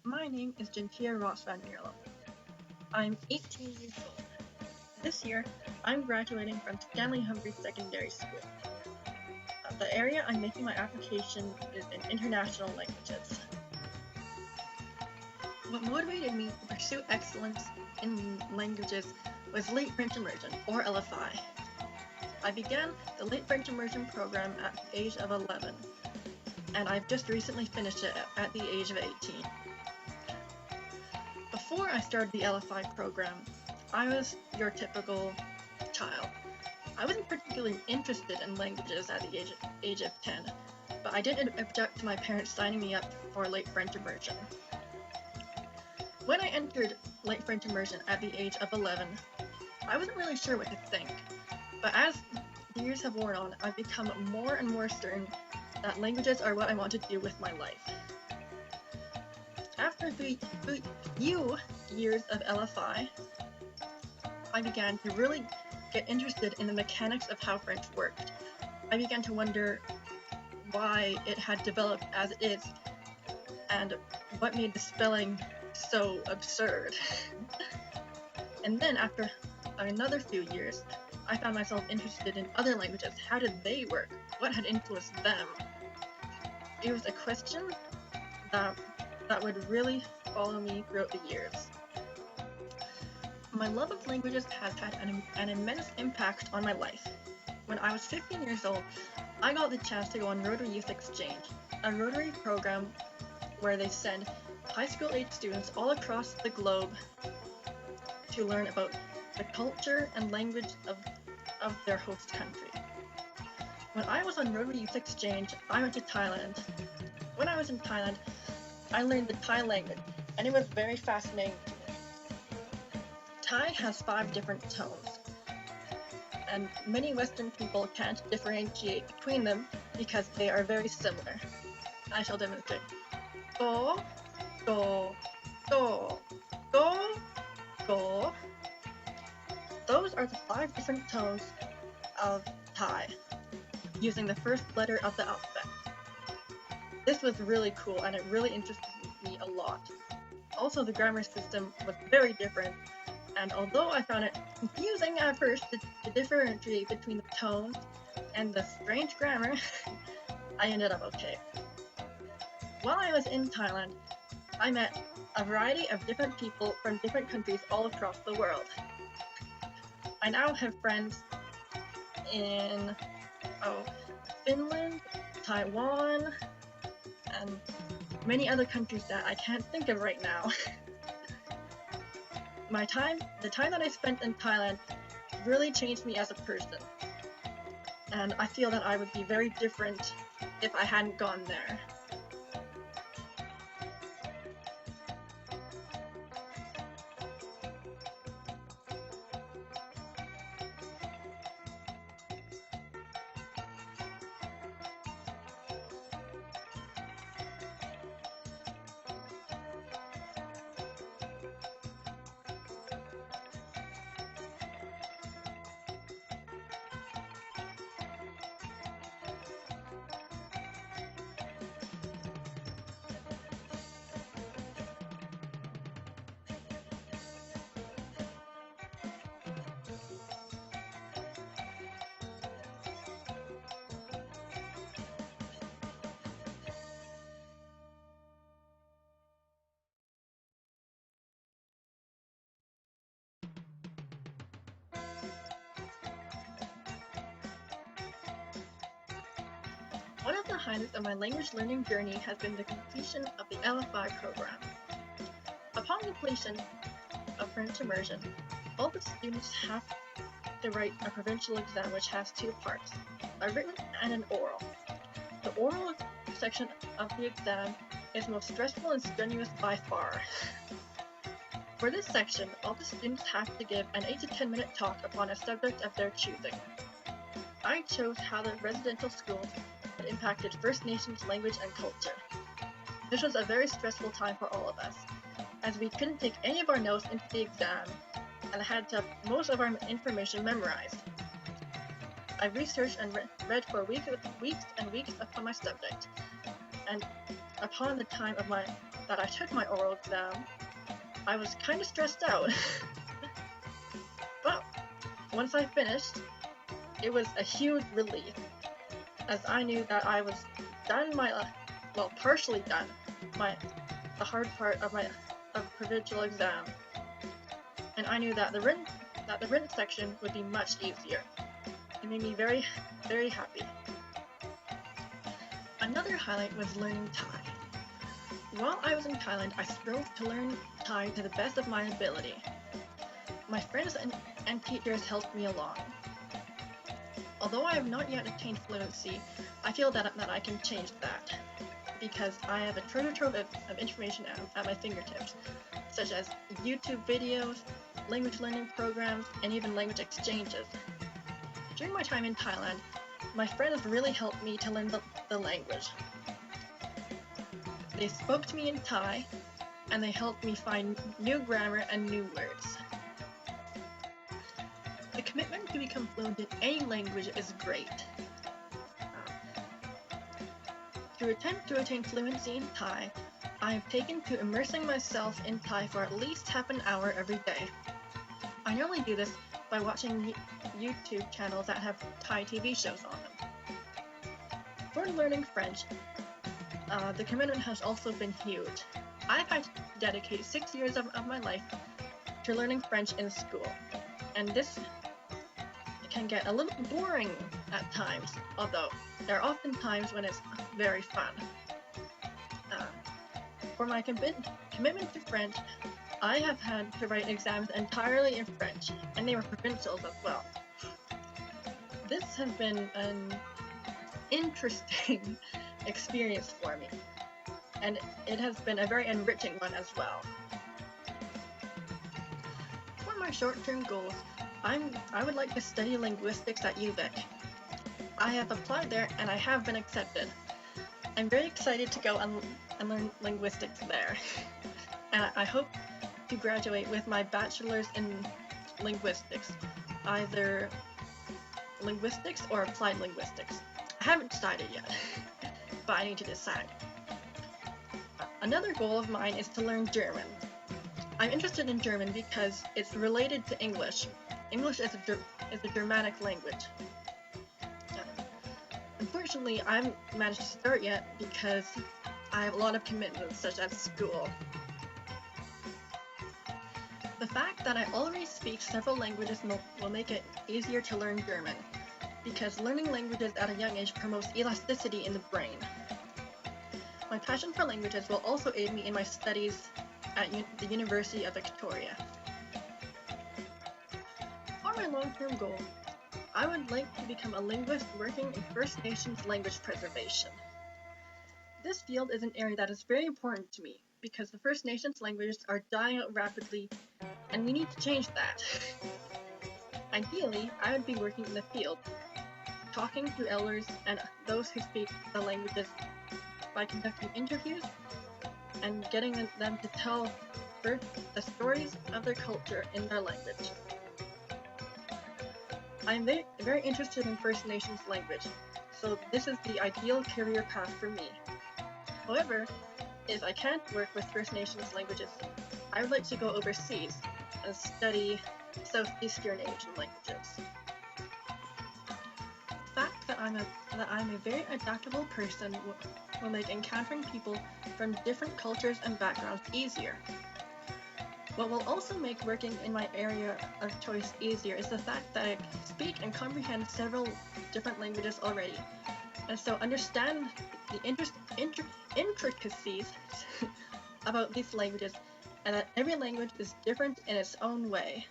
My name is Gentia Ross Van Mierlo. I'm 18 years old. This year, I'm graduating from Stanley Humphrey Secondary School. The area I'm making my application is in international languages. What motivated me to pursue excellence in languages was Late French Immersion, or LFI. I began the Late French Immersion program at the age of 11, and I've just recently finished it at the age of 18. Before I started the LFI program, I was your typical child. I wasn't particularly interested in languages at the age of 10, but I didn't object to my parents signing me up for Late French Immersion. When I entered Late French Immersion at the age of 11, I wasn't really sure what to think, but as the years have worn on, I've become more and more certain that languages are what I want to do with my life. After the few years of LFI, I began to really get interested in the mechanics of how French worked. I began to wonder why it had developed as it is and what made the spelling so absurd. And then after another few years, I found myself interested in other languages. How did they work? What had influenced them? It was a question that would really follow me throughout the years. My love of languages has had an immense impact on my life. When I was 15 years old, I got the chance to go on Rotary Youth Exchange, a Rotary program where they send high school age students all across the globe to learn about the culture and language of their host country. When I was on Rotary Youth Exchange, I went to Thailand. When I was in Thailand, I learned the Thai language, and it was very fascinating to me. Thai has 5 different tones, and many Western people can't differentiate between them because they are very similar. I shall demonstrate. Go, go, go, go, go. Those are the 5 different tones of Thai, using the first letter of the alphabet. This was really cool, and it really interested me a lot. Also, the grammar system was very different, and although I found it confusing at first to differentiate between the tones and the strange grammar, I ended up okay. While I was in Thailand, I met a variety of different people from different countries all across the world. I now have friends in Finland, Taiwan, and many other countries that I can't think of right now. The time that I spent in Thailand really changed me as a person, and I feel that I would be very different if I hadn't gone there. One of the highlights of my language learning journey has been the completion of the LFI program. Upon completion of French immersion, all the students have to write a provincial exam which has 2 parts, a written and an oral. The oral section of the exam is most stressful and strenuous by far. For this section, all the students have to give an 8 to 10 minute talk upon a subject of their choosing. I chose how the residential schools had impacted First Nations language and culture. This was a very stressful time for all of us, as we couldn't take any of our notes into the exam and had to have most of our information memorized. I researched and read for weeks and weeks upon my subject, and upon the time of my that I took my oral exam, I was kind of stressed out. But once I finished, it was a huge relief, as I knew that I was partially done the hard part of provincial exam, and I knew that the written section would be much easier. It made me very, very happy. Another highlight was learning Thai. While I was in Thailand, I strove to learn Thai to the best of my ability. My friends and teachers helped me along. Although I have not yet attained fluency, I feel that I can change that, because I have a treasure trove of information at my fingertips, such as YouTube videos, language learning programs, and even language exchanges. During my time in Thailand, my friends really helped me to learn the language. They spoke to me in Thai, and they helped me find new grammar and new words. The commitment to become fluent in any language is great. To attempt to attain fluency in Thai, I have taken to immersing myself in Thai for at least half an hour every day. I normally do this by watching YouTube channels that have Thai TV shows on them. For learning French, the commitment has also been huge. I've had to dedicate 6 years of my life to learning French in school, and this can get a little boring at times, although there are often times when it's very fun. For my commitment to French, I have had to write exams entirely in French, and they were provincials as well. This has been an interesting experience for me, and it has been a very enriching one as well. For my short-term goals, I would like to study linguistics at UVic. I have applied there and I have been accepted. I'm very excited to go and learn linguistics there, and I hope to graduate with my bachelor's in linguistics, either linguistics or applied linguistics. I haven't decided yet, but I need to decide. Another goal of mine is to learn German. I'm interested in German because it's related to English. English is a Germanic language. Unfortunately, I haven't managed to start yet because I have a lot of commitments, such as school. The fact that I already speak several languages will make it easier to learn German, because learning languages at a young age promotes elasticity in the brain. My passion for languages will also aid me in my studies at the University of Victoria. For my long-term goal, I would like to become a linguist working in First Nations language preservation. This field is an area that is very important to me because the First Nations languages are dying out rapidly, and we need to change that. Ideally, I would be working in the field, talking to elders and those who speak the languages by conducting interviews and getting them to tell the stories of their culture in their language. I'm very interested in First Nations language, so this is the ideal career path for me. However, if I can't work with First Nations languages, I would like to go overseas and study Southeastern Asian languages. The fact that I'm a very adaptable person will make encountering people from different cultures and backgrounds easier. What will also make working in my area of choice easier is the fact that I speak and comprehend several different languages already, and so understand the intricacies about these languages, and that every language is different in its own way.